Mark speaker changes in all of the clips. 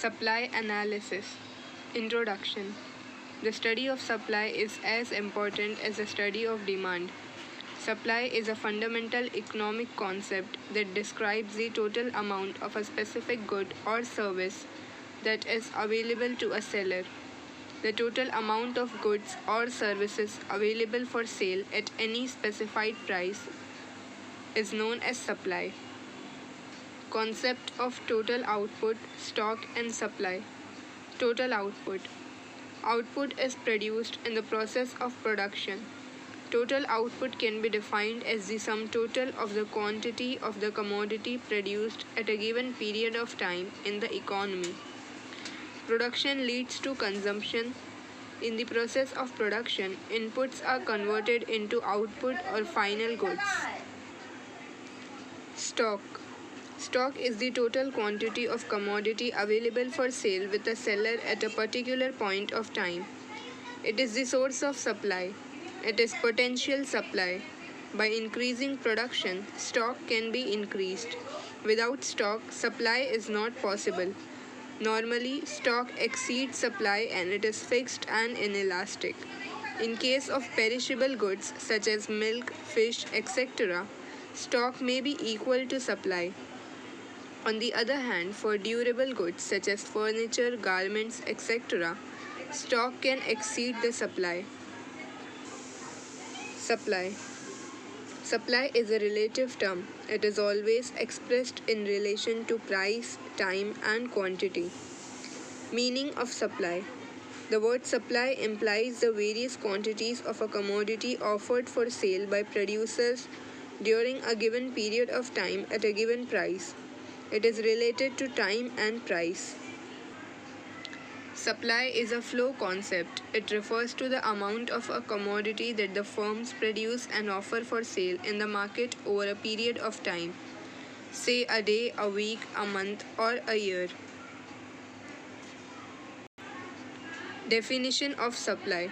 Speaker 1: Supply analysis. Introduction. The study of supply is as important as the study of demand. Supply is a fundamental economic concept that describes the total amount of a specific good or service that is available to a seller. The total amount of goods or services available for sale at any specified price is known as supply. Concept of total output, stock and supply. Total output. Output is produced in the process of production. Total output can be defined as the sum total of the quantity of the commodity produced at a given period of time in the economy. Production leads to consumption. In the process of production, inputs are converted into output or final goods. Stock. Stock is the total quantity of commodity available for sale with a seller at a particular point of time. It is the source of supply. It is potential supply. By increasing production, stock can be increased. Without stock, supply is not possible. Normally, stock exceeds supply and it is fixed and inelastic. In case of perishable goods such as milk, fish, etc., stock may be equal to supply. On the other hand, for durable goods such as furniture, garments, etc., stock can exceed the supply. Supply. Supply is a relative term. It is always expressed in relation to price, time, and quantity. Meaning of supply. The word supply implies the various quantities of a commodity offered for sale by producers during a given period of time at a given price. It is related to time and price. Supply is a flow concept. It refers to the amount of a commodity that the firms produce and offer for sale in the market over a period of time, say a day, a week, a month, or a year. Definition of supply.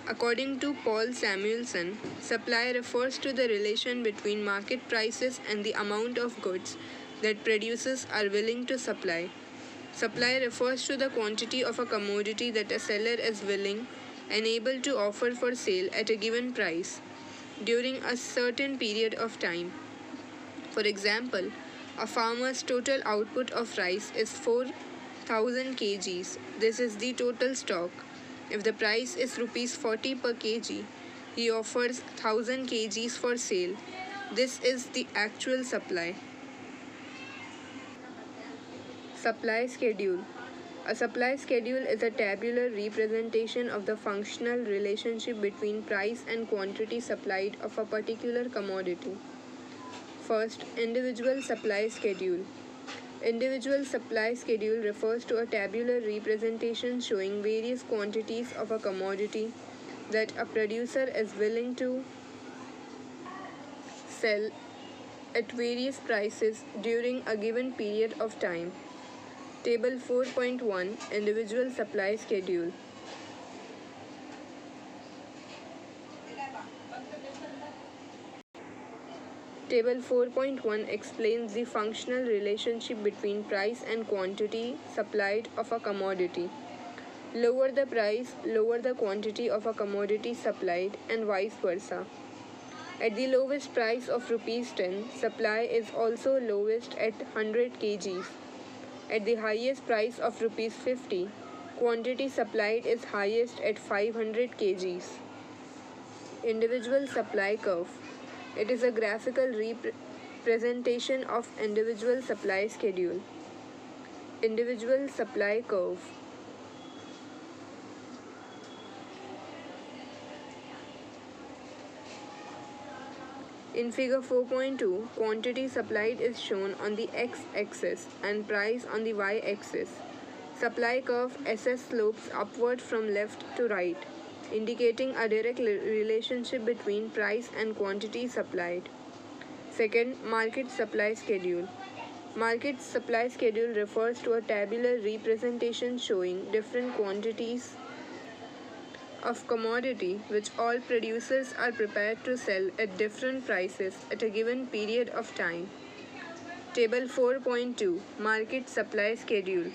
Speaker 1: According to Paul Samuelson, supply refers to the relation between market prices and the amount of goods that producers are willing to supply. Supply refers to the quantity of a commodity that a seller is willing and able to offer for sale at a given price during a certain period of time. For example, a farmer's total output of rice is 4,000 kgs. This is the total stock. If the price is rupees 40 per kg, he offers 1000 kgs for sale. This is the actual supply. Supply schedule. A supply schedule is a tabular representation of the functional relationship between price and quantity supplied of a particular commodity. First, individual supply schedule. Individual supply schedule refers to a tabular representation showing various quantities of a commodity that a producer is willing to sell at various prices during a given period of time. Table 4.1 Individual Supply Schedule. Table 4.1 explains the functional relationship between price and quantity supplied of a commodity. Lower the price, lower the quantity of a commodity supplied, and vice versa. At the lowest price of rupees 10, supply is also lowest at 100 kgs. At the highest price of rupees 50, quantity supplied is highest at 500 kgs. Individual supply curve. It is a graphical representation of individual supply schedule. Individual supply curve. In figure 4.2, quantity supplied is shown on the x-axis and price on the y-axis. Supply curve SS slopes upward from left to right, indicating a direct relationship between price and quantity supplied. Second, market supply schedule. Market supply schedule refers to a tabular representation showing different quantities of commodity which all producers are prepared to sell at different prices at a given period of time. Table 4.2 Market Supply Schedule.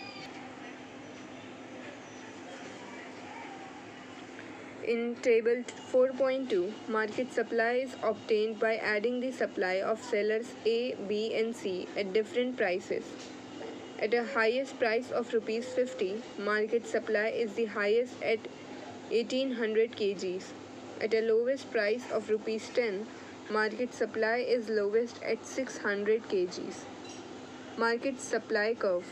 Speaker 1: In table 4.2, market supply is obtained by adding the supply of sellers A, B and C at different prices. At a highest price of rupees 50, market supply is the highest at 1800 kgs. At a lowest price of rupees 10, market supply is lowest at 600 kgs. Market supply curve.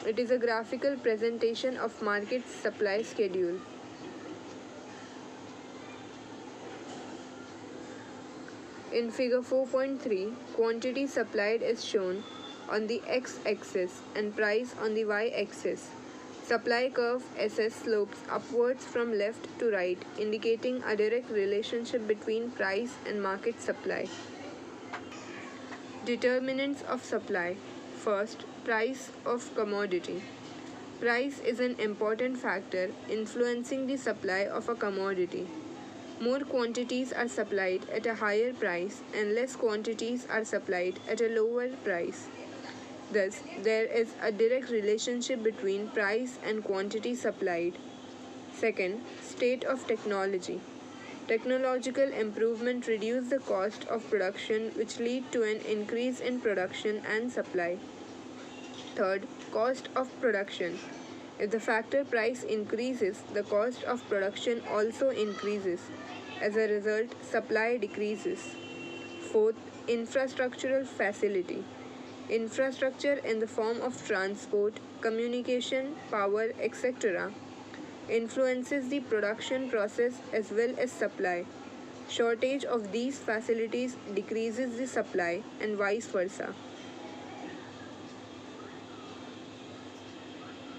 Speaker 1: It is a graphical presentation of market supply schedule. In figure 4.3, quantity supplied is shown on the x-axis and price on the y-axis. Supply curve SS slopes upwards from left to right, indicating a direct relationship between price and market supply. Determinants of supply. First, price of commodity. Price is an important factor influencing the supply of a commodity. More quantities are supplied at a higher price and less quantities are supplied at a lower price. Thus, there is a direct relationship between price and quantity supplied. Second, state of technology. Technological improvement reduce the cost of production, which lead to an increase in production and supply. Third, cost of production. If the factor price increases, the cost of production also increases. As a result, supply decreases. Fourth, infrastructural facility. Infrastructure in the form of transport, communication, power, etc. influences the production process as well as supply. Shortage of these facilities decreases the supply and vice versa.